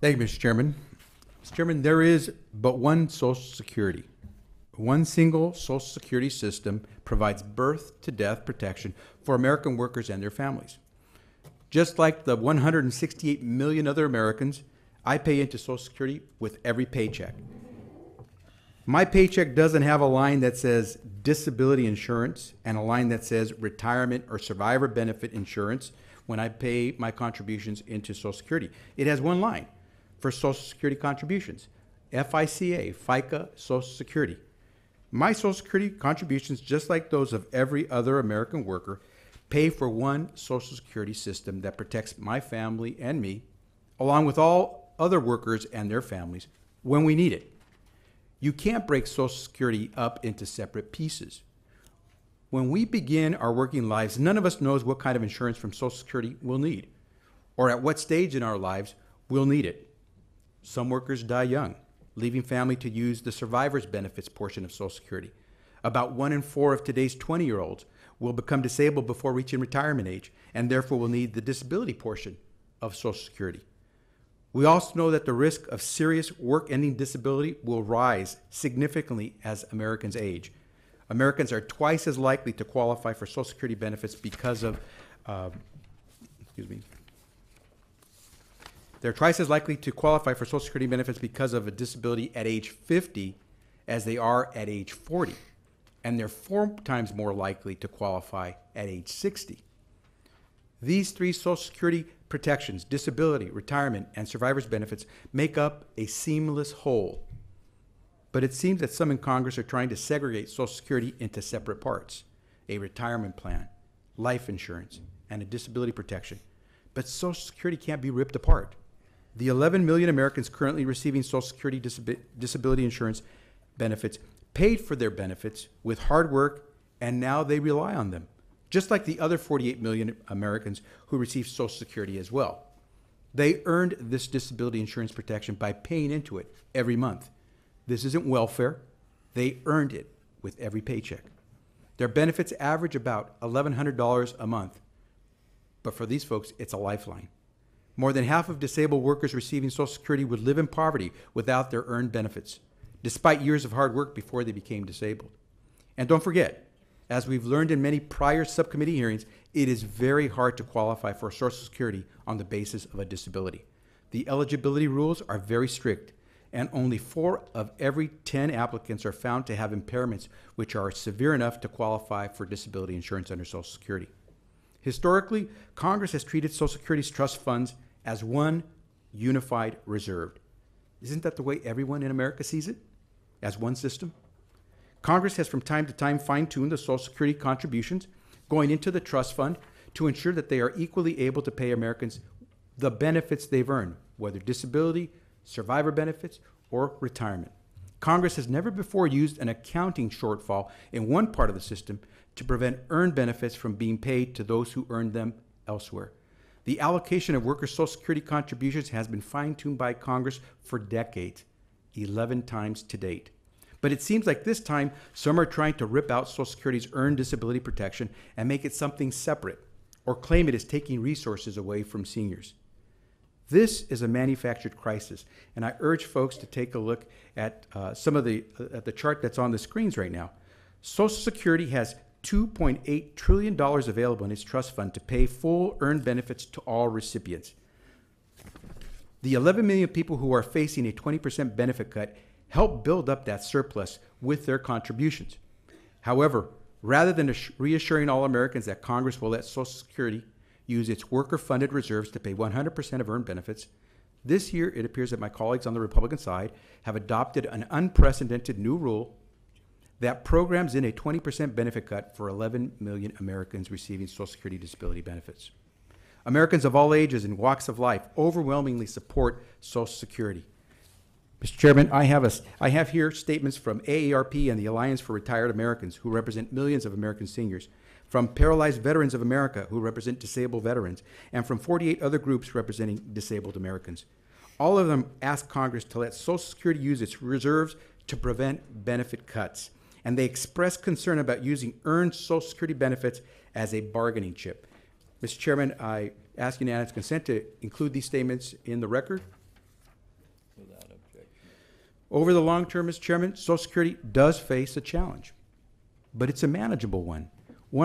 Thank you, Mr. Chairman. Mr. Chairman, there is but one Social Security. One single Social Security system provides birth to death protection for American workers and their families. Just like the 168 million other Americans, I pay into Social Security with every paycheck. My paycheck doesn't have a line that says disability insurance and a line that says retirement or survivor benefit insurance when I pay my contributions into Social Security. It has one line for Social Security contributions, FICA, FICA, Social Security. My Social Security contributions, just like those of every other American worker, pay for one Social Security system that protects my family and me, along with all other workers and their families, when we need it. You can't break Social Security up into separate pieces. When we begin our working lives, none of us knows what kind of insurance from Social Security we'll need, or at what stage in our lives we'll need it. Some workers die young, leaving family to use the survivor's benefits portion of Social Security. About 1 in 4 of today's 20-year-olds will become disabled before reaching retirement age, and therefore will need the disability portion of Social Security. We also know that the risk of serious work-ending disability will rise significantly as Americans age. Americans are twice as likely to qualify for Social Security benefits because of, They're twice as likely to qualify for Social Security benefits because of a disability at age 50 as they are at age 40. And they're 4 times more likely to qualify at age 60. These 3 Social Security protections, disability, retirement, and survivor's benefits, make up a seamless whole. But it seems that some in Congress are trying to segregate Social Security into separate parts: a retirement plan, life insurance, and a disability protection. But Social Security can't be ripped apart. The 11 million Americans currently receiving Social Security disability insurance benefits paid for their benefits with hard work, and now they rely on them, just like the other 48 million Americans who receive Social Security as well. They earned this disability insurance protection by paying into it every month. This isn't welfare. They earned it with every paycheck. Their benefits average about $1,100 a month, but for these folks, it's a lifeline. More than half of disabled workers receiving Social Security would live in poverty without their earned benefits, despite years of hard work before they became disabled. And don't forget, as we've learned in many prior subcommittee hearings, it is very hard to qualify for Social Security on the basis of a disability. The eligibility rules are very strict, and only 4 of every 10 applicants are found to have impairments which are severe enough to qualify for disability insurance under Social Security. Historically, Congress has treated Social Security's trust funds as one unified reserve. Isn't that the way everyone in America sees it? As one system? Congress has from time to time fine-tuned the Social Security contributions going into the trust fund to ensure that they are equally able to pay Americans the benefits they've earned, whether disability, survivor benefits, or retirement. Congress has never before used an accounting shortfall in one part of the system to prevent earned benefits from being paid to those who earned them elsewhere. The allocation of workers' Social Security contributions has been fine-tuned by Congress for decades, 11 times to date. But it seems like this time, some are trying to rip out Social Security's earned disability protection and make it something separate, or claim it is taking resources away from seniors. This is a manufactured crisis, and I urge folks to take a look at some of the chart that's on the screens right now. Social Security has $2.8 trillion available in its trust fund to pay full earned benefits to all recipients. The 11 million people who are facing a 20% benefit cut help build up that surplus with their contributions. However, rather than reassuring all Americans that Congress will let Social Security use its worker-funded reserves to pay 100% of earned benefits, this year it appears that my colleagues on the Republican side have adopted an unprecedented new rule that programs in a 20% benefit cut for 11 million Americans receiving Social Security disability benefits. Americans of all ages and walks of life overwhelmingly support Social Security. Mr. Chairman, I have here statements from AARP and the Alliance for Retired Americans, who represent millions of American seniors, from Paralyzed Veterans of America, who represent disabled veterans, and from 48 other groups representing disabled Americans. All of them ask Congress to let Social Security use its reserves to prevent benefit cuts, and they express concern about using earned Social Security benefits as a bargaining chip. Mr. Chairman, I ask unanimous consent to include these statements in the record. Over the long term, Mr. Chairman, Social Security does face a challenge, but it's a manageable one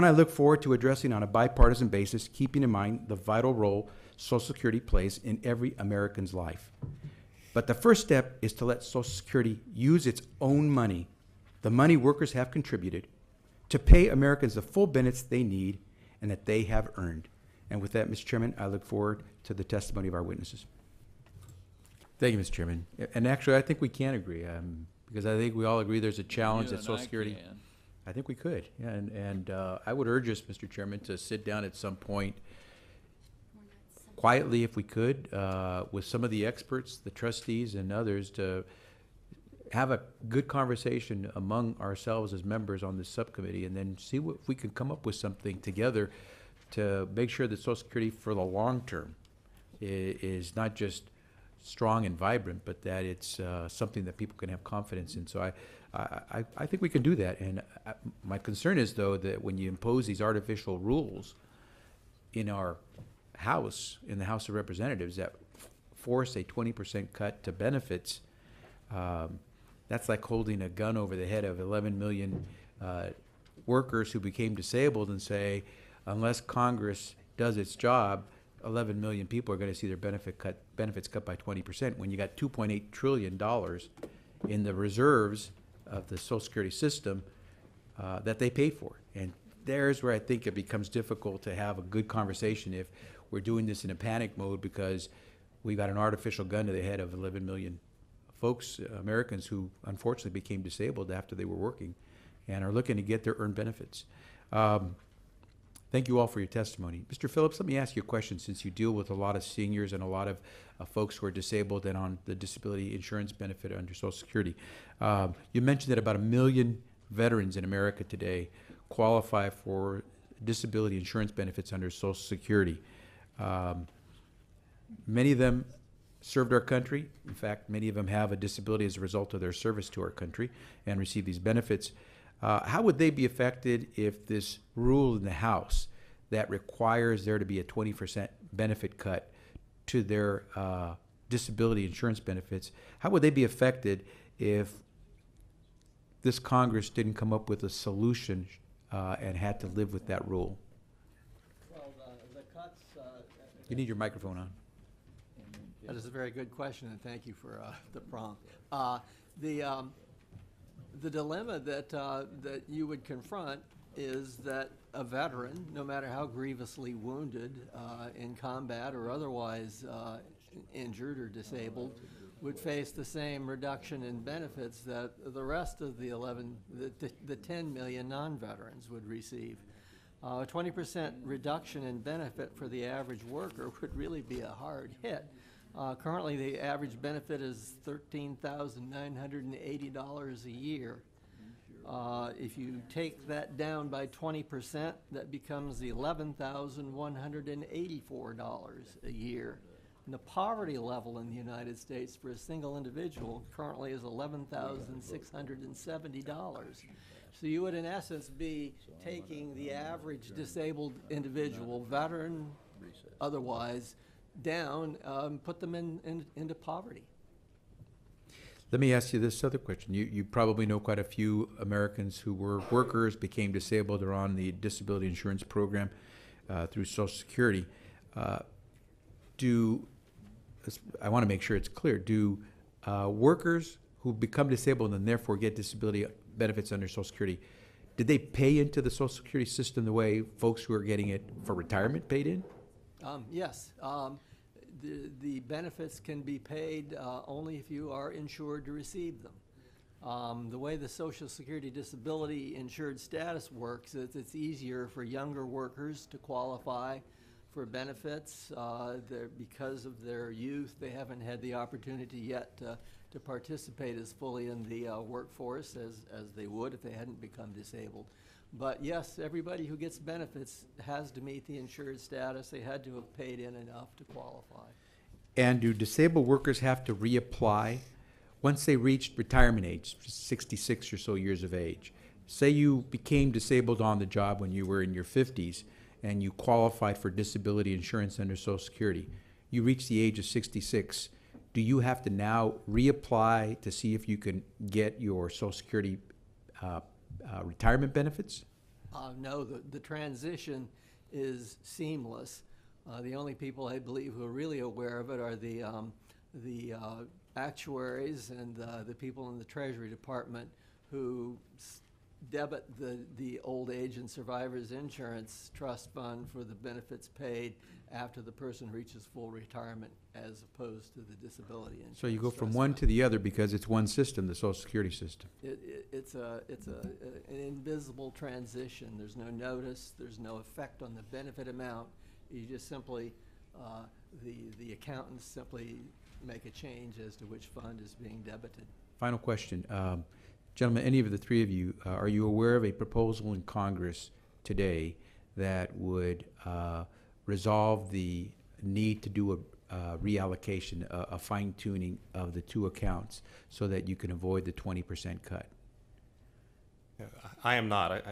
I look forward to addressing on a bipartisan basis, keeping in mind the vital role Social Security plays in every American's life. But the first step is to let Social Security use its own money, the money workers have contributed, to pay Americans the full benefits they need and that they have earned. And with that, Mr. Chairman, I look forward to the testimony of our witnesses. Thank you, Mr. Chairman. And actually, I think we can agree, because I think we all agree there's a challenge that Social Security. I think we could, yeah, and I would urge us, Mr. Chairman, to sit down at some point quietly, if we could, with some of the experts, the trustees and others, to have a good conversation among ourselves as members on this subcommittee, and then see what, if we can come up with something together to make sure that Social Security for the long term is not just strong and vibrant, but that it's something that people can have confidence in. So I think we can do that. And my concern is, though, that when you impose these artificial rules in our House, in the House of Representatives, that force a 20% cut to benefits, that's like holding a gun over the head of 11 million workers who became disabled and say, unless Congress does its job, 11 million people are going to see their benefits cut by 20%, when you got $2.8 trillion in the reserves of the Social Security system that they pay for. And there's where I think it becomes difficult to have a good conversation if we're doing this in a panic mode, because we got an artificial gun to the head of 11 million folks, Americans, who unfortunately became disabled after they were working and are looking to get their earned benefits. Thank you all for your testimony. Mr. Phillips, let me ask you a question, since you deal with a lot of seniors and a lot of folks who are disabled and on the disability insurance benefit under Social Security. You mentioned that about 1 million veterans in America today qualify for disability insurance benefits under Social Security. Many of them served our country. In fact, many of them have a disability as a result of their service to our country and receive these benefits. How would they be affected if this rule in the House that requires there to be a 20% benefit cut to their disability insurance benefits, how would they be affected if this Congress didn't come up with a solution and had to live with that rule? Well, the cuts... you need your microphone on. That is a very good question, and thank you for the prompt. The dilemma that you would confront is that a veteran, no matter how grievously wounded in combat or otherwise injured or disabled, would face the same reduction in benefits that the rest of the 10 million non-veterans would receive. A 20% reduction in benefit for the average worker would really be a hard hit. Currently, the average benefit is $13,980 a year. If you take that down by 20%, that becomes $11,184 a year. And the poverty level in the United States for a single individual currently is $11,670. So you would, in essence, be taking the average disabled individual, veteran, otherwise, down, put them into poverty. Let me ask you this other question. You probably know quite a few Americans who were workers, became disabled, or on the disability insurance program through Social Security. I want to make sure it's clear. Do workers who become disabled and therefore get disability benefits under Social Security, did they pay into the Social Security system the way folks who are getting it for retirement paid in? Yes. The benefits can be paid only if you are insured to receive them. The way the Social Security disability insured status works is it's easier for younger workers to qualify for benefits. Because of their youth, they haven't had the opportunity yet to participate as fully in the workforce as they would if they hadn't become disabled. But yes, everybody who gets benefits has to meet the insured status. They had to have paid in enough to qualify. And do disabled workers have to reapply once they reached retirement age, 66 or so years of age? Say you became disabled on the job when you were in your 50s and you qualified for disability insurance under Social Security. You reach the age of 66. do you have to now reapply to see if you can get your Social Security retirement benefits? No, the transition is seamless. The only people I believe who are really aware of it are the actuaries and the people in the Treasury Department who debit the old age and survivors insurance trust fund for the benefits paid after the person reaches full retirement, as opposed to the disability insurance. So you go from trust one fund. to the other because it's one system, the Social Security system. It's an invisible transition. There's no notice. There's no effect on the benefit amount. You just simply, the accountants simply make a change as to which fund is being debited. Final question. Gentlemen, any of the three of you, are you aware of a proposal in Congress today that would resolve the need to do a reallocation, a fine-tuning of the two accounts so that you can avoid the 20% cut? I am not.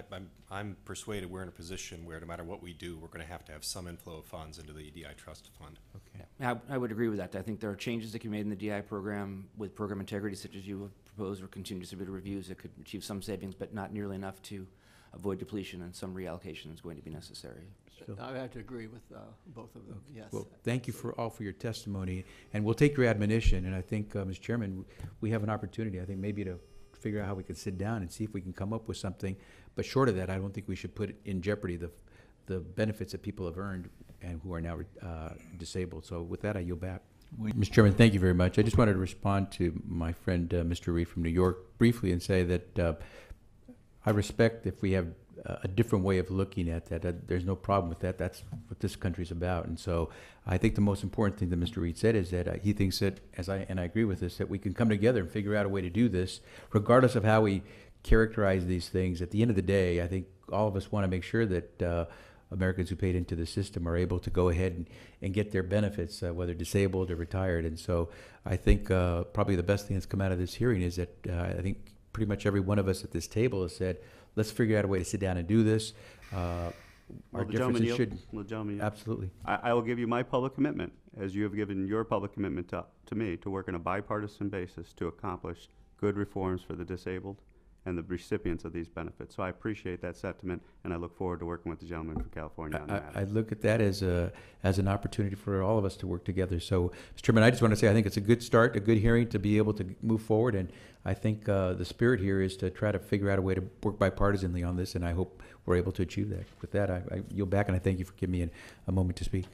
I'm persuaded we're in a position where no matter what we do, we're going to have some inflow of funds into the DI trust fund. Okay. I would agree with that. I think there are changes that can be made in the DI program with program integrity, such as you have proposed, or continue to submit reviews that could achieve some savings, but not nearly enough to avoid depletion, and some reallocation is going to be necessary. So- I have to agree with both of them, yes. Well, thank you for your testimony, and we'll take your admonition, and I think, Mr. Chairman, we have an opportunity, I think, maybe to figure out how we can sit down and see if we can come up with something. But short of that, I don't think we should put in jeopardy the benefits that people have earned and who are now disabled. So with that, I yield back. Mr. Chairman, thank you very much. I just wanted to respond to my friend, Mr. Reed from New York, briefly, and say that I respect if we have a different way of looking at that. There's no problem with that. That's what this country's about. And so I think the most important thing that Mr. Reed said is that he thinks that, and I agree with this, that we can come together and figure out a way to do this, regardless of how we characterize these things. At the end of the day, I think all of us want to make sure that Americans who paid into the system are able to go ahead and get their benefits, whether disabled or retired. And so I think probably the best thing that's come out of this hearing is that I think pretty much every one of us at this table has said, let's figure out a way to sit down and do this. Our differences should... Absolutely. I will give you my public commitment, as you have given your public commitment to me, to work on a bipartisan basis to accomplish good reforms for the disabled and the recipients of these benefits. So I appreciate that sentiment, and I look forward to working with the gentleman from California on that. I look at that as an opportunity for all of us to work together. So, Mr. Chairman, I just want to say I think it's a good start, a good hearing to be able to move forward, and I think the spirit here is to try to figure out a way to work bipartisanly on this, and I hope we're able to achieve that. With that, I yield back, and I thank you for giving me a moment to speak.